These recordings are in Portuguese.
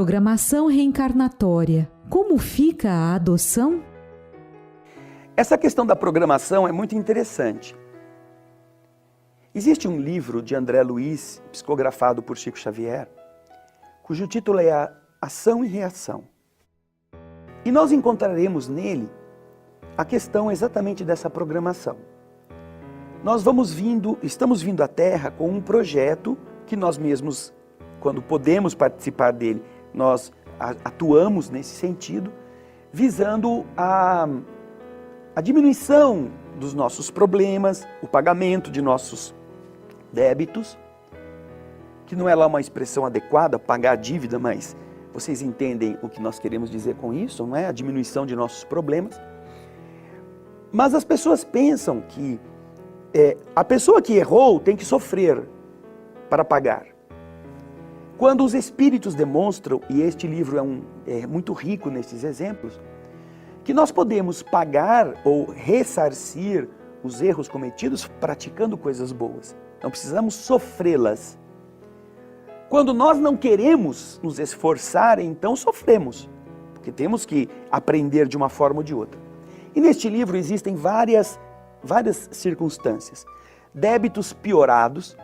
programação reencarnatória, como fica a adoção? Essa questão da programação é muito interessante. Existe um livro de André Luiz, psicografado por Chico Xavier, cujo título é a Ação e Reação. E nós encontraremos nele a questão exatamente dessa programação. Estamos vindo à Terra com um projeto que nós mesmos, quando podemos participar dele, nós atuamos nesse sentido, visando a diminuição dos nossos problemas, o pagamento de nossos débitos, que não é lá uma expressão adequada, pagar a dívida, mas vocês entendem o que nós queremos dizer com isso, não é? A diminuição de nossos problemas. Mas as pessoas pensam que a pessoa que errou tem que sofrer para pagar. Quando os espíritos demonstram, e este livro é muito rico nesses exemplos, que nós podemos pagar ou ressarcir os erros cometidos praticando coisas boas. Não precisamos sofrê-las. Quando nós não queremos nos esforçar, então sofremos, porque temos que aprender de uma forma ou de outra. E neste livro existem várias circunstâncias. Débitos piorados,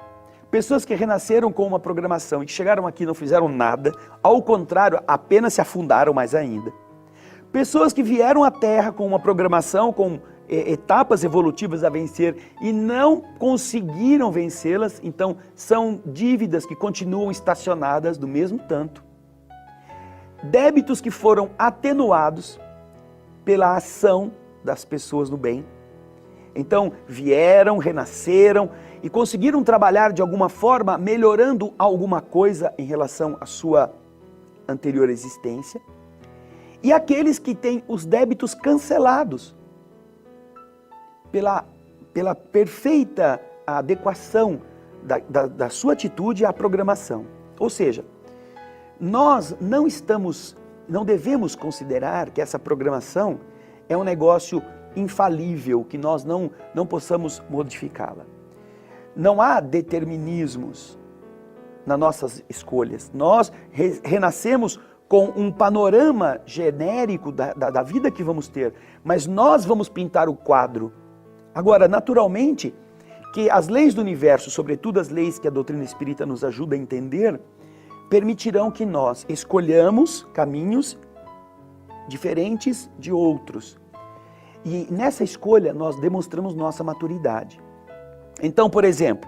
pessoas que renasceram com uma programação e que chegaram aqui e não fizeram nada, ao contrário, apenas se afundaram mais ainda. Pessoas que vieram à Terra com uma programação, com etapas evolutivas a vencer e não conseguiram vencê-las, então são dívidas que continuam estacionadas do mesmo tanto. Débitos que foram atenuados pela ação das pessoas no bem. Então vieram, renasceram e conseguiram trabalhar de alguma forma, melhorando alguma coisa em relação à sua anterior existência. E aqueles que têm os débitos cancelados pela perfeita adequação da sua atitude à programação. Ou seja, nós não devemos considerar que essa programação é um negócio infalível, que nós não possamos modificá-la. Não há determinismos nas nossas escolhas. Nós renascemos com um panorama genérico da vida que vamos ter, mas nós vamos pintar o quadro. Agora, naturalmente, que as leis do universo, sobretudo as leis que a doutrina espírita nos ajuda a entender, permitirão que nós escolhamos caminhos diferentes de outros. E nessa escolha nós demonstramos nossa maturidade. Então, por exemplo,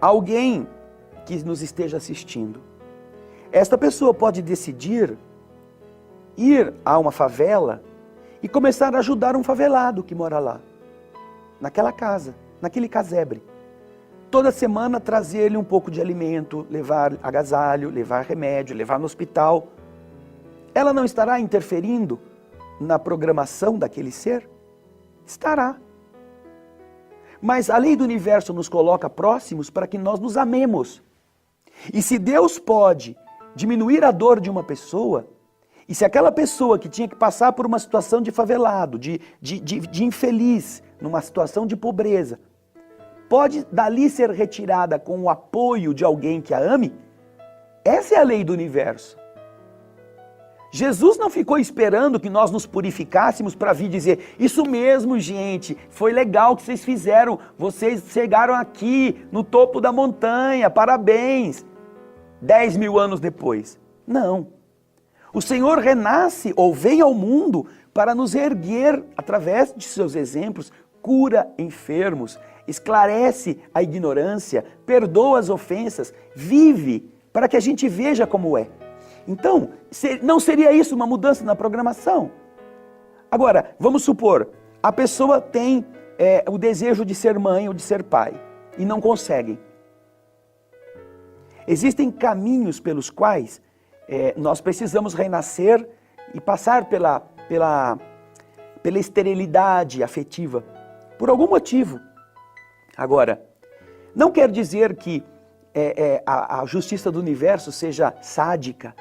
alguém que nos esteja assistindo, esta pessoa pode decidir ir a uma favela e começar a ajudar um favelado que mora lá, naquela casa, naquele casebre. Toda semana trazer-lhe um pouco de alimento, levar agasalho, levar remédio, levar no hospital. Ela não estará interferindo na programação daquele ser? Estará. Mas a lei do universo nos coloca próximos para que nós nos amemos. E se Deus pode diminuir a dor de uma pessoa, e se aquela pessoa que tinha que passar por uma situação de favelado, de infeliz, numa situação de pobreza, pode dali ser retirada com o apoio de alguém que a ame, essa é a lei do universo. Jesus não ficou esperando que nós nos purificássemos para vir dizer: isso mesmo, gente, foi legal o que vocês fizeram, vocês chegaram aqui no topo da montanha, parabéns, 10 mil anos depois. Não. O Senhor renasce ou vem ao mundo para nos erguer através de seus exemplos, cura enfermos, esclarece a ignorância, perdoa as ofensas, vive para que a gente veja como é. Então, não seria isso uma mudança na programação? Agora, vamos supor, a pessoa tem o desejo de ser mãe ou de ser pai e não conseguem. Existem caminhos pelos quais nós precisamos renascer e passar pela esterilidade afetiva, por algum motivo. Agora, não quer dizer que a justiça do universo seja sádica.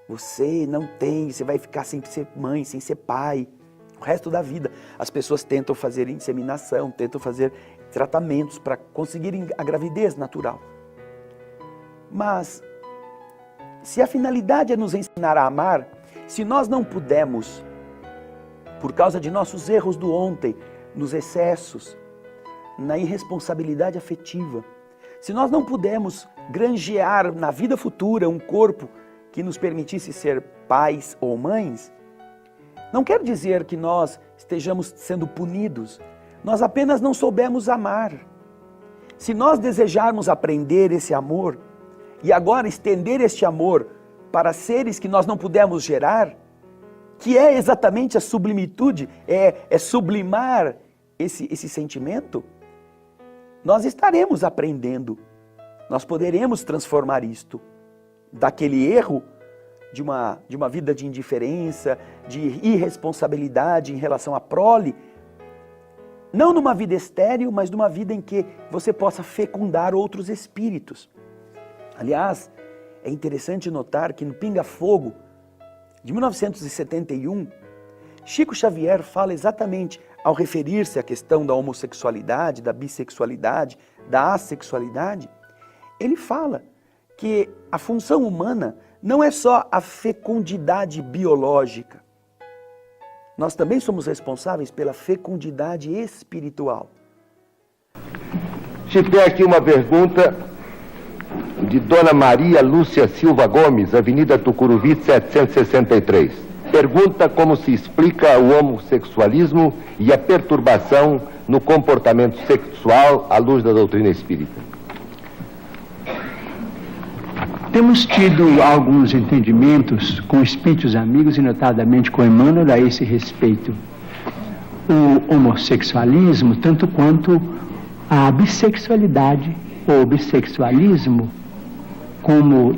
Você não tem, você vai ficar sem ser mãe, sem ser pai, o resto da vida. As pessoas tentam fazer inseminação, tentam fazer tratamentos para conseguirem a gravidez natural. Mas se a finalidade é nos ensinar a amar, se nós não pudermos, por causa de nossos erros do ontem, nos excessos, na irresponsabilidade afetiva, se nós não pudermos granjear na vida futura um corpo que nos permitisse ser pais ou mães, não quer dizer que nós estejamos sendo punidos, nós apenas não soubemos amar. Se nós desejarmos aprender esse amor e agora estender este amor para seres que nós não pudemos gerar, que é exatamente a sublimitude, é sublimar esse sentimento, nós estaremos aprendendo, nós poderemos transformar isto daquele erro de uma vida de indiferença, de irresponsabilidade em relação à prole, não numa vida estéril, mas numa vida em que você possa fecundar outros espíritos. Aliás, é interessante notar que no Pinga Fogo, de 1971, Chico Xavier fala exatamente, ao referir-se à questão da homossexualidade, da bissexualidade, da assexualidade, ele fala que a função humana não é só a fecundidade biológica. Nós também somos responsáveis pela fecundidade espiritual. Se tem aqui uma pergunta de Dona Maria Lúcia Silva Gomes, Avenida Tucuruvi, 763. Pergunta como se explica o homossexualismo e a perturbação no comportamento sexual à luz da doutrina espírita. Temos tido alguns entendimentos com espíritos amigos e notadamente com Emmanuel a esse respeito. O homossexualismo, tanto quanto a bissexualidade ou bissexualismo,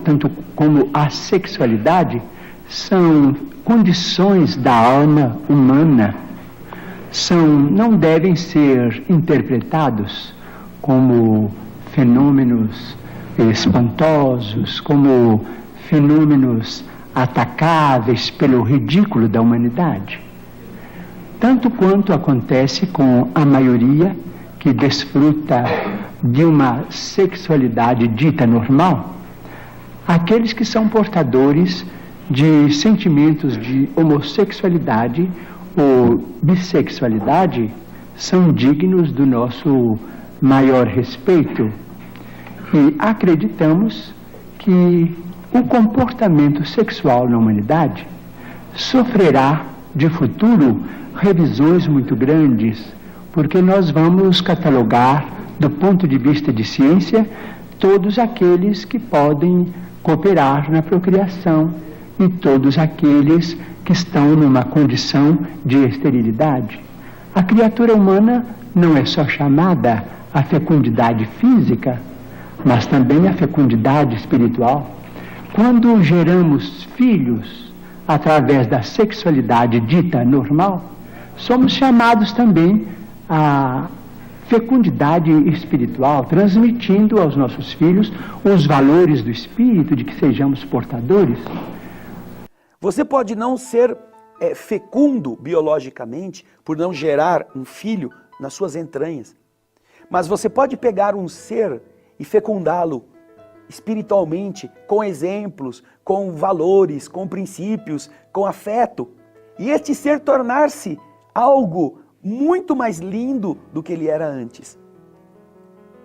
tanto como a sexualidade, são condições da alma humana, não devem ser interpretados como fenômenos espantosos, como fenômenos atacáveis pelo ridículo da humanidade. Tanto quanto acontece com a maioria que desfruta de uma sexualidade dita normal, aqueles que são portadores de sentimentos de homossexualidade ou bissexualidade são dignos do nosso maior respeito. E acreditamos que o comportamento sexual na humanidade sofrerá de futuro revisões muito grandes, porque nós vamos catalogar, do ponto de vista de ciência, todos aqueles que podem cooperar na procriação e todos aqueles que estão numa condição de esterilidade. A criatura humana não é só chamada à fecundidade física, mas também a fecundidade espiritual. Quando geramos filhos através da sexualidade dita normal, somos chamados também à fecundidade espiritual, transmitindo aos nossos filhos os valores do espírito, de que sejamos portadores. Você pode não ser fecundo biologicamente por não gerar um filho nas suas entranhas, mas você pode pegar um ser e fecundá-lo espiritualmente, com exemplos, com valores, com princípios, com afeto. E este ser tornar-se algo muito mais lindo do que ele era antes.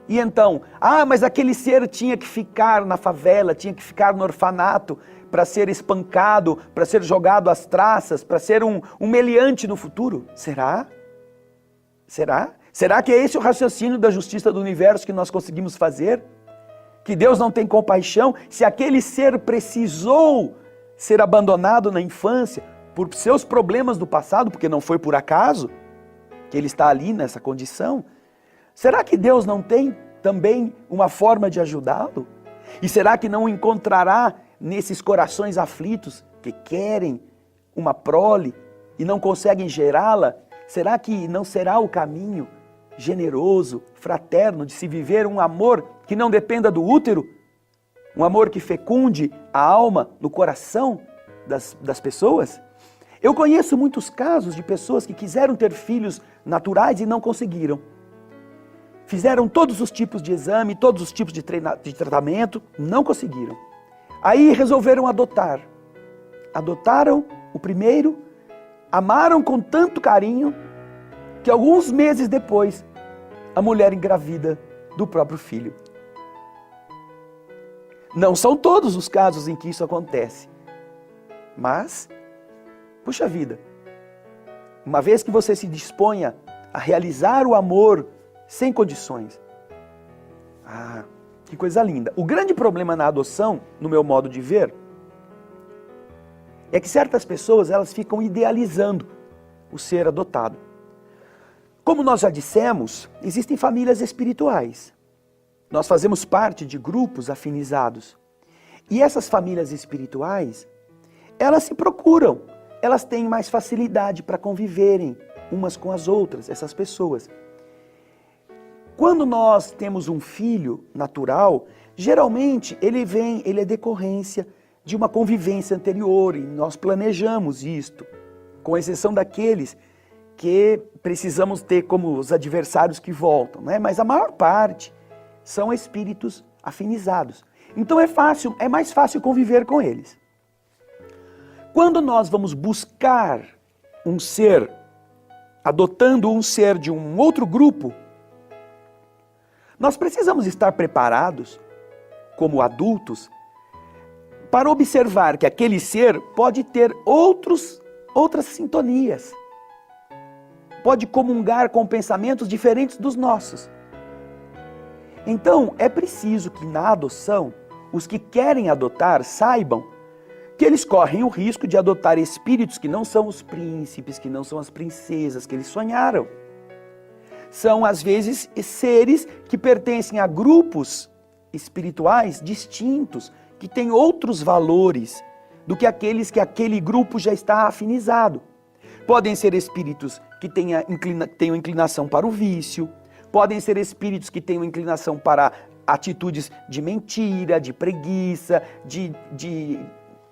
E então, mas aquele ser tinha que ficar na favela, tinha que ficar no orfanato para ser espancado, para ser jogado às traças, para ser um meliante no futuro. Será? Será? Será que é esse o raciocínio da justiça do universo que nós conseguimos fazer? Que Deus não tem compaixão? Se aquele ser precisou ser abandonado na infância por seus problemas do passado, porque não foi por acaso que ele está ali nessa condição, será que Deus não tem também uma forma de ajudá-lo? E será que não encontrará nesses corações aflitos que querem uma prole e não conseguem gerá-la? Será que não será o caminho generoso, fraterno, de se viver um amor que não dependa do útero? Um amor que fecunde a alma no coração das pessoas? Eu conheço muitos casos de pessoas que quiseram ter filhos naturais e não conseguiram. Fizeram todos os tipos de exame, todos os tipos de tratamento, não conseguiram. Aí resolveram adotar. Adotaram o primeiro, amaram com tanto carinho, que alguns meses depois, a mulher engravida do próprio filho. Não são todos os casos em que isso acontece. Mas, puxa vida, uma vez que você se disponha a realizar o amor sem condições, que coisa linda. O grande problema na adoção, no meu modo de ver, é que certas pessoas elas ficam idealizando o ser adotado. Como nós já dissemos, existem famílias espirituais. Nós fazemos parte de grupos afinizados. E essas famílias espirituais, elas se procuram, elas têm mais facilidade para conviverem umas com as outras, essas pessoas. Quando nós temos um filho natural, geralmente ele é decorrência de uma convivência anterior e nós planejamos isto, com exceção daqueles que precisamos ter como os adversários que voltam, né? Mas a maior parte são espíritos afinizados. Então é mais fácil conviver com eles. Quando nós vamos buscar um ser, adotando um ser de um outro grupo, nós precisamos estar preparados, como adultos, para observar que aquele ser pode ter outras sintonias. Pode comungar com pensamentos diferentes dos nossos. Então, é preciso que na adoção, os que querem adotar saibam que eles correm o risco de adotar espíritos que não são os príncipes, que não são as princesas que eles sonharam. São, às vezes, seres que pertencem a grupos espirituais distintos, que têm outros valores do que aqueles que aquele grupo já está afinizado. Podem ser espíritos que tenham inclinação para o vício, podem ser espíritos que tenham inclinação para atitudes de mentira, de preguiça, de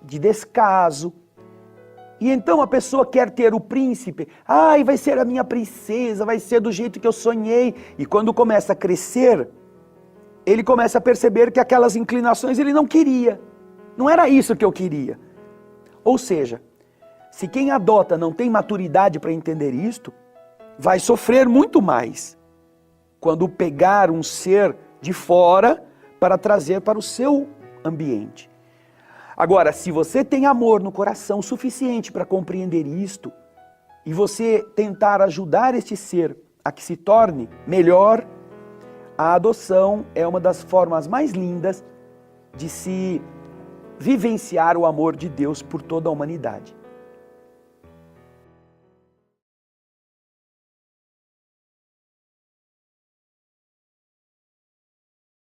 descaso. E então a pessoa quer ter o príncipe, vai ser a minha princesa, vai ser do jeito que eu sonhei. E quando começa a crescer, ele começa a perceber que aquelas inclinações ele não queria. Não era isso que eu queria. Ou seja, se quem adota não tem maturidade para entender isto, vai sofrer muito mais quando pegar um ser de fora para trazer para o seu ambiente. Agora, se você tem amor no coração suficiente para compreender isto, e você tentar ajudar este ser a que se torne melhor, a adoção é uma das formas mais lindas de se vivenciar o amor de Deus por toda a humanidade.